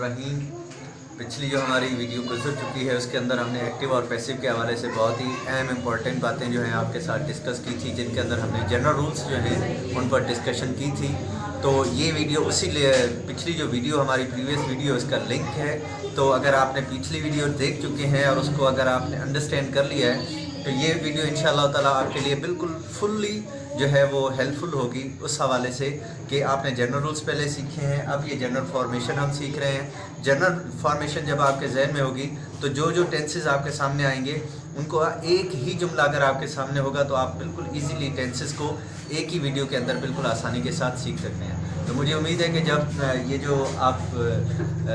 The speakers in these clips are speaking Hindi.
बिस्मिल्लाहिर्रहमानिर्रहीम। पिछली जो हमारी वीडियो गुजर चुकी है उसके अंदर हमने एक्टिव और पैसिव के हवाले से बहुत ही अहम इम्पॉर्टेंट बातें जो हैं आपके साथ डिस्कस की थी, जिनके अंदर हमने जनरल रूल्स जो हैं उन पर डिस्कशन की थी। तो ये वीडियो उसी पिछली जो वीडियो हमारी प्रीवियस वीडियो उसका लिंक है। तो अगर आपने पिछली वीडियो देख चुके हैं और उसको अगर आपने अंडरस्टैंड कर लिया है तो ये वीडियो इंशाअल्लाह ताला आपके लिए बिल्कुल फुल्ली जो है वो हेल्पफुल होगी उस हवाले से कि आपने जनरल रूल्स पहले सीखे हैं, अब ये जनरल फॉर्मेशन हम सीख रहे हैं। जनरल फॉर्मेशन जब आपके जहन में होगी तो जो जो टेंसेस आपके सामने आएंगे उनको एक ही जुमला अगर आपके सामने होगा तो आप बिल्कुल इजीली टेंसेस को एक ही वीडियो के अंदर बिल्कुल आसानी के साथ सीख सकते हैं। तो मुझे उम्मीद है कि जब ये जो आप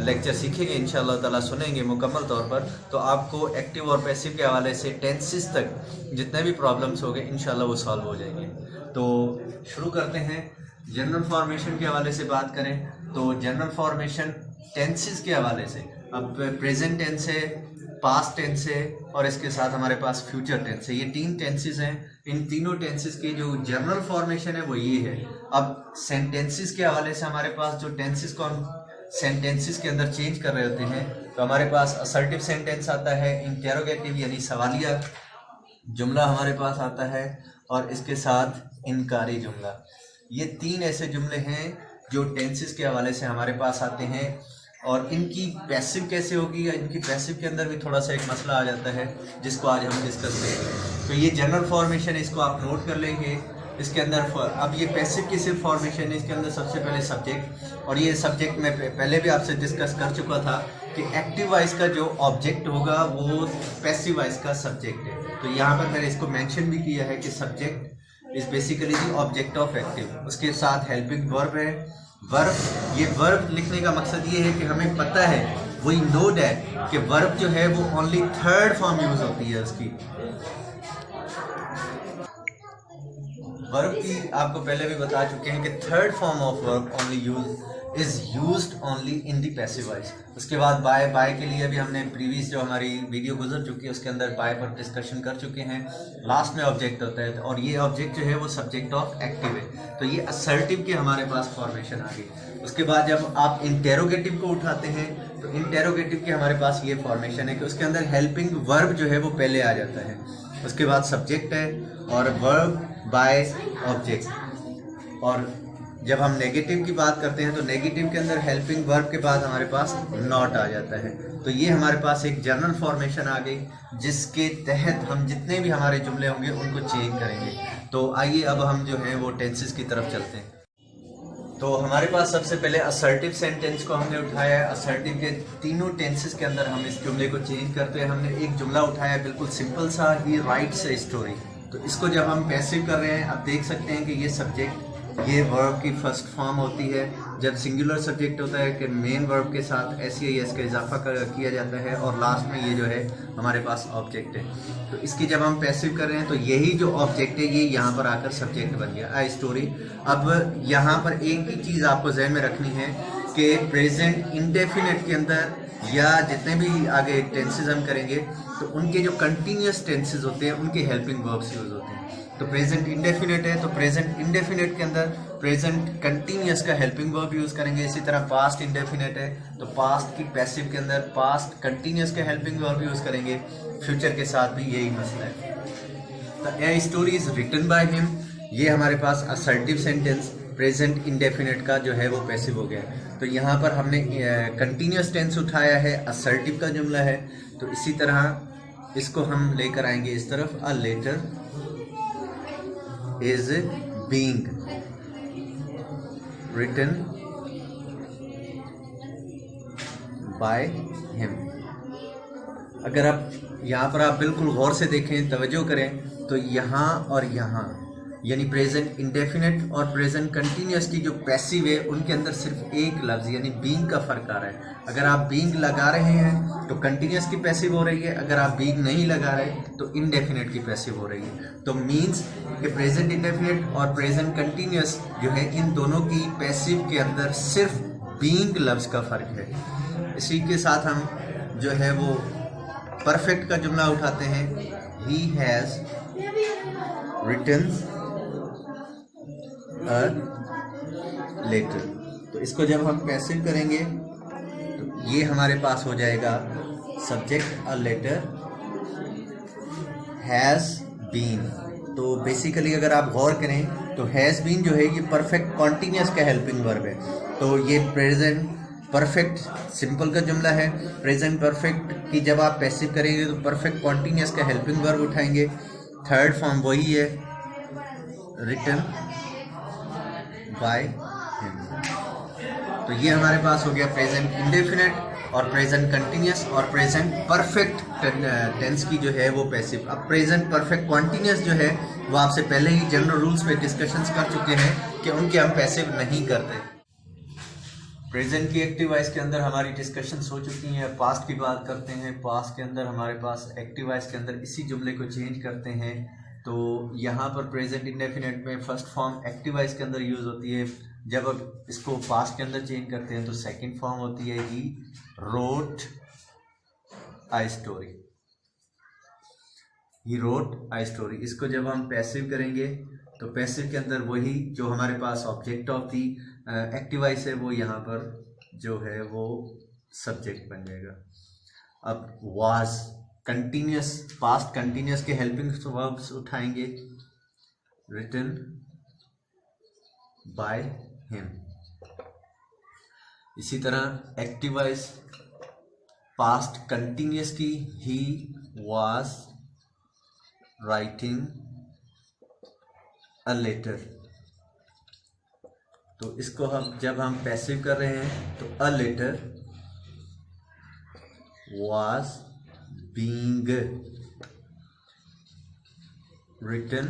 लेक्चर सीखेंगे इंशाअल्लाह ताला सुनेंगे मुकम्मल तौर पर, तो आपको एक्टिव और पैसिव के हवाले से टेंसेस तक जितने भी प्रॉब्लम्स होंगे इंशाअल्लाह वो सॉल्व हो जाएंगे। तो शुरू करते हैं। जनरल फॉर्मेशन के हवाले से बात करें तो जनरल फॉर्मेशन टेंसेस के हवाले से, अब प्रेजेंट टेंस है, पास्ट टेंस है और इसके साथ हमारे पास फ्यूचर टेंस है। ये तीन टेंसेस हैं। इन तीनों टेंसेस की जो जनरल फॉर्मेशन है वो ये है। अब सेंटेंसेस के हवाले से हमारे पास जो टेंसेस को हम सेंटेंसेस के अंदर चेंज कर रहे होते हैं तो हमारे पास असर्टिव सेंटेंस आता है, इंटेरोगेटिव यानी सवालिया जुमला हमारे पास आता है और इसके साथ इनकारी जुमला। ये तीन ऐसे जुमले हैं जो टेंसेस के हवाले से हमारे पास आते हैं। और इनकी पैसिव कैसे होगी या इनकी पैसिव के अंदर भी थोड़ा सा एक मसला आ जाता है जिसको आज हम डिस्कस करेंगे। तो ये जनरल फॉर्मेशन है, इसको आप नोट कर लेंगे। इसके अंदर अब ये पैसिव की सिर्फ फॉर्मेशन है, इसके अंदर सबसे पहले सब्जेक्ट, और ये सब्जेक्ट मैं पहले भी आपसे डिस्कस कर चुका था कि एक्टिव वॉइस का जो ऑब्जेक्ट होगा वो पैसिव वॉइस का सब्जेक्ट है। तो यहाँ पर मैंने इसको मेंशन भी किया है कि subject is basically the object of active. उसके साथ हेल्पिंग वर्ब है। वर्ब, ये वर्ब लिखने का मकसद ये है कि हमें पता है, वही नो डैट कि वर्ब जो है वो ओनली थर्ड फॉर्म यूज होती है उसकी। वर्ब की आपको पहले भी बता चुके हैं कि third form of verb only is used only in the passive voice. उसके बाद बाय, बाय के लिए भी हमने प्रीवियस जो हमारी वीडियो गुजर चुकी है उसके अंदर बाय पर डिस्कशन कर चुके हैं। लास्ट में ऑब्जेक्ट होता है और ये ऑब्जेक्ट जो है वो सब्जेक्ट ऑफ एक्टिव है। तो ये असर्टिव के हमारे पास फॉर्मेशन आ गई। उसके बाद जब आप इंटेरोगेटिव को उठाते हैं तो इंटेरोगेटिव के हमारे पास ये फॉर्मेशन है कि उसके अंदर हेल्पिंग वर्ब जो है वो पहले आ जाता है। उसके बाद सब्जेक्ट है और वर्ब बाय ऑब्जेक्ट। और जब हम नेगेटिव की बात करते हैं तो नेगेटिव के अंदर हेल्पिंग वर्ब के बाद हमारे पास नॉट आ जाता है। तो ये हमारे पास एक जनरल फॉर्मेशन आ गई जिसके तहत हम जितने भी हमारे जुमले होंगे उनको चेंज करेंगे। तो आइए अब हम जो है वो टेंसेस की तरफ चलते हैं। तो हमारे पास सबसे पहले असर्टिव सेंटेंस को हमने उठाया है। असर्टिव के तीनों टेंसेस के अंदर हम इस जुमले को चेंज करते हैं। हमने एक जुमला उठाया बिल्कुल सिंपल सा, ही राइट्स ए स्टोरी। तो इसको जब हम पैसिव कर रहे हैं, अब देख सकते हैं कि ये सब्जेक्ट, ये वर्ब की फर्स्ट फॉर्म होती है। जब सिंगुलर सब्जेक्ट होता है कि मेन वर्ब के साथ एस का इजाफा किया जाता है और लास्ट में ये जो है हमारे पास ऑब्जेक्ट है। तो इसकी जब हम पैसिव कर रहे हैं तो यही जो ऑब्जेक्ट है ये यहाँ पर आकर सब्जेक्ट बन गया, आई स्टोरी। अब यहाँ पर एक ही चीज़ आपको जहन में रखनी है कि प्रेजेंट इंडेफिनिट के अंदर या जितने भी आगे टेंसेस हम करेंगे तो उनके जो कंटिन्यूस टेंसेस होते हैं उनके हेल्पिंग वर्ब्स यूज होते हैं। तो प्रेजेंट इंडेफिनिट है तो प्रेजेंट इंडेफिनिट के अंदर प्रेजेंट कंटिन्यूस का हेल्पिंग वर्ब यूज करेंगे। इसी तरह पास्ट इंडेफिनिट है तो पास्ट की पैसिव के अंदर पास्ट कंटिन्यूस का हेल्पिंग वर्ब यूज करेंगे। फ्यूचर के साथ भी यही मसला है। तो a story is written by him, ये हमारे पास असर्टिव सेंटेंस प्रेजेंट इंडेफिनिट का जो है वो पैसिव हो गया। तो यहाँ पर हमने कंटिन्यूस टेंस उठाया है, असर्टिव का जुमला है। तो इसी तरह इसको हम लेकर आएंगे इस तरफ, a letter is being written by him। अगर आप यहाँ पर आप बिल्कुल गौर से देखें, तवज्जो करें तो यहाँ और यहाँ यानी प्रेजेंट इंडेफिनिट और प्रेजेंट कंटिन्यूस की जो पैसिव है उनके अंदर सिर्फ एक लफ्ज़ यानी बीइंग का फ़र्क आ रहा है। अगर आप बीइंग लगा रहे हैं तो कंटिन्यूस की पैसिव हो रही है, अगर आप बीइंग नहीं लगा रहे तो इंडेफिनिट की पैसिव हो रही है। तो मीन्स कि प्रेजेंट इंडेफिनिट और प्रेजेंट कंटिन्यूस जो है इन दोनों की पैसिव के अंदर सिर्फ बीइंग लफ्ज़ का फ़र्क है। इसी के साथ हम जो है वो परफेक्ट का जुमला उठाते हैं, he has written a letter. तो इसको जब हम पैसिव करेंगे तो ये हमारे पास हो जाएगा subject a letter has been. तो बेसिकली अगर आप गौर करें तो हैज़ बीन जो है ये परफेक्ट कॉन्टिन्यूस का हेल्पिंग वर्ब है। तो ये प्रेजेंट परफेक्ट सिंपल का जुमला है। प्रेजेंट परफेक्ट की जब आप पैसिव करेंगे तो परफेक्ट कॉन्टिन्यूस का हेल्पिंग वर्ब उठाएंगे। थर्ड फॉर्म वही है, रिटन बाय हिम। तो ये हमारे पास हो गया प्रेजेंट इंडेफिनिट और प्रेजेंट कंटिन्यूस और प्रेजेंट परफेक्ट टेंस की जो है वो पैसिव। अब प्रेजेंट परफेक्ट कॉन्टिन्यूस जो है वो आपसे पहले ही जनरल रूल्स पे डिस्कशंस कर चुके हैं कि उनके हम पैसिव नहीं करते। प्रेजेंट की एक्टिव वॉइस के अंदर हमारी डिस्कशंस हो चुकी हैं। पास्ट की बात करते हैं। पास्ट के अंदर हमारे पास एक्टिव वॉइस के अंदर इसी जुमले को चेंज करते हैं। तो यहाँ पर प्रेजेंट इंडेफिनिट में फर्स्ट फॉर्म एक्टिव वॉइस के अंदर यूज होती है। जब अब इसको पास्ट के अंदर चेंज करते हैं तो सेकंड फॉर्म होती है he wrote I story. He wrote I story. इसको जब हम पैसिव करेंगे तो पैसिव के अंदर वही जो हमारे पास object of the active voice है वो यहाँ पर जो है वो सब्जेक्ट बन जाएगा। अब वाज कंटिन्यूस, पास्ट कंटिन्यूस के हेल्पिंग वर्ब्स उठाएंगे, रिटन बाय हिम। इसी तरह एक्टिव वॉइस पास्ट कंटिन्यूस की he was writing a letter. तो इसको हम जब हम पैसिव कर रहे हैं तो a letter was being written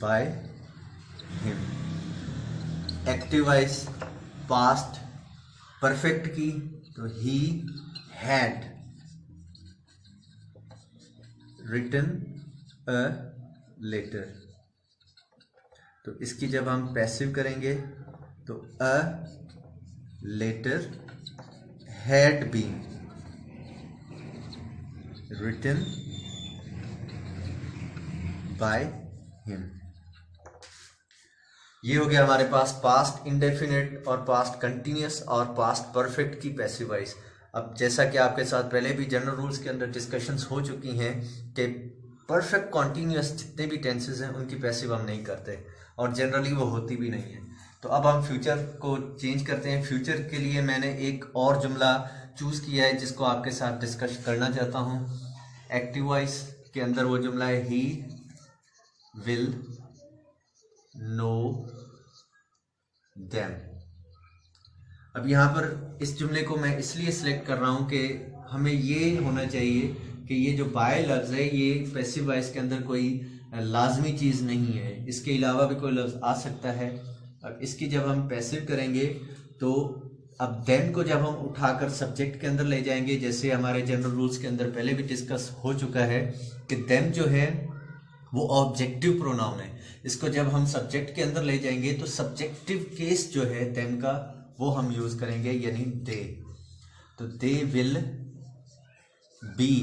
by him. Active voice past perfect की तो he had written a letter. तो इसकी जब हम पैसिव करेंगे तो a letter had been written by him. ये हो गया हमारे पास पास्ट इंडेफिनिट और पास्ट कंटिन्यूस और पास्ट परफेक्ट की पैसिव वॉइस। अब जैसा कि आपके साथ पहले भी जनरल रूल्स के अंदर डिस्कशंस हो चुकी हैं कि परफेक्ट कॉन्टिन्यूस जितने भी टेंसेस हैं उनकी पैसिव हम नहीं करते और जनरली वो होती भी नहीं है। तो अब हम फ्यूचर को चेंज करते हैं। फ्यूचर के लिए मैंने एक और जुमला चूज किया है जिसको आपके साथ डिस्कस करना चाहता हूँ। एक्टिव वॉइस के अंदर वो जुमला है ही विल नो देम। अब यहाँ पर इस जुमले को मैं इसलिए सिलेक्ट कर रहा हूँ कि हमें ये होना चाहिए कि ये जो बाय लफ्ज़ है ये पैसिव वॉइस के अंदर कोई लाजमी चीज़ नहीं है, इसके अलावा भी कोई लफ्ज़ आ सकता है। अब इसकी जब हम पैसिव करेंगे तो अब देन को जब हम उठाकर सब्जेक्ट के अंदर ले जाएंगे, जैसे हमारे जनरल रूल्स के अंदर पहले भी डिस्कस हो चुका है कि देन जो है वो ऑब्जेक्टिव प्रोनाउन है। इसको जब हम सब्जेक्ट के अंदर ले जाएंगे तो सब्जेक्टिव केस जो है देन का वो हम यूज करेंगे, यानी दे। तो they will be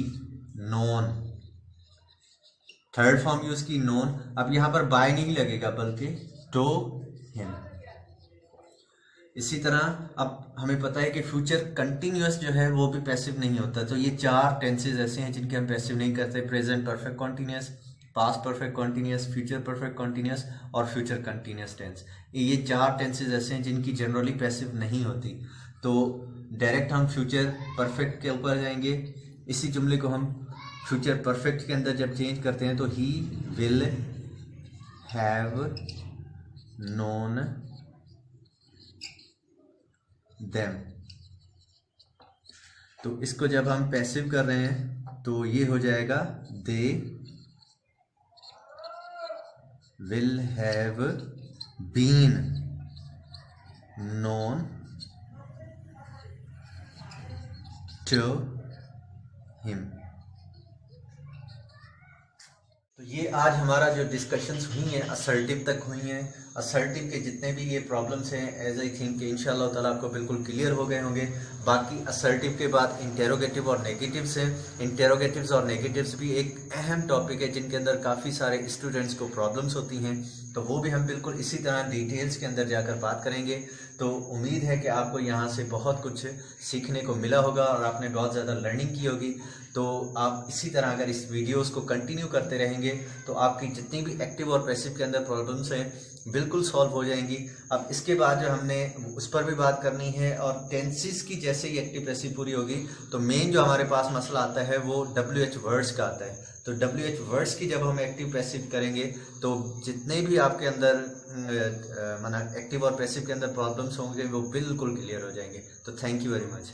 known. Third form use की नोन। अब यहां पर बाय नहीं लगेगा बल्कि टू हिम। इसी तरह अब हमें पता है कि फ्यूचर कंटिन्यूअस जो है वो भी पैसिव नहीं होता। तो ये चार टेंसेज ऐसे हैं जिनके हम पैसिव नहीं करते। Present perfect continuous, past perfect continuous, future perfect continuous और फ्यूचर कंटिन्यूअस टेंस। ये चार टेंसेज ऐसे हैं जिनकी जनरली पैसिव नहीं होती। तो डायरेक्ट हम फ्यूचर परफेक्ट के ऊपर जाएंगे। इसी जुमले को हम फ्यूचर परफेक्ट के अंदर जब चेंज करते हैं तो he will have known them. तो इसको जब हम पैसिव कर रहे हैं तो ये हो जाएगा they will have been known to him. तो ये आज हमारा जो डिस्कशंस हुई हैं असर्टिव तक हुई हैं। असर्टिव के जितने भी ये प्रॉब्लम्स हैं एज आई थिंक कि इंशाल्लाह ताला आपको बिल्कुल क्लियर हो गए होंगे। बाकी असर्टिव के बाद इंटेरोगेटिव और नेगेटिव्स हैं। इंटेरोगेटिव्स और नेगेटिव्स भी एक अहम टॉपिक है जिनके अंदर काफ़ी सारे स्टूडेंट्स को प्रॉब्लम्स होती हैं। तो वो भी हम बिल्कुल इसी तरह डिटेल्स के अंदर जाकर बात करेंगे। तो उम्मीद है कि आपको यहाँ से बहुत कुछ सीखने को मिला होगा और आपने बहुत ज़्यादा लर्निंग की होगी। तो आप इसी तरह अगर इस वीडियोस को कंटिन्यू करते रहेंगे तो आपकी जितनी भी एक्टिव और पैसिव के अंदर प्रॉब्लम्स हैं बिल्कुल सॉल्व हो जाएंगी। अब इसके बाद जो हमने उस पर भी बात करनी है, और टेंसेस की जैसे ही एक्टिव पैसिव पूरी होगी तो मेन जो हमारे पास मसला आता है वो WH वर्ड्स का आता है। तो WH वर्ड्स की जब हम एक्टिव पैसिव करेंगे तो जितने भी आपके अंदर एक्टिव और पैसिव के अंदर प्रॉब्लम्स होंगे वो बिल्कुल क्लियर हो जाएंगे। तो थैंक यू वेरी मच।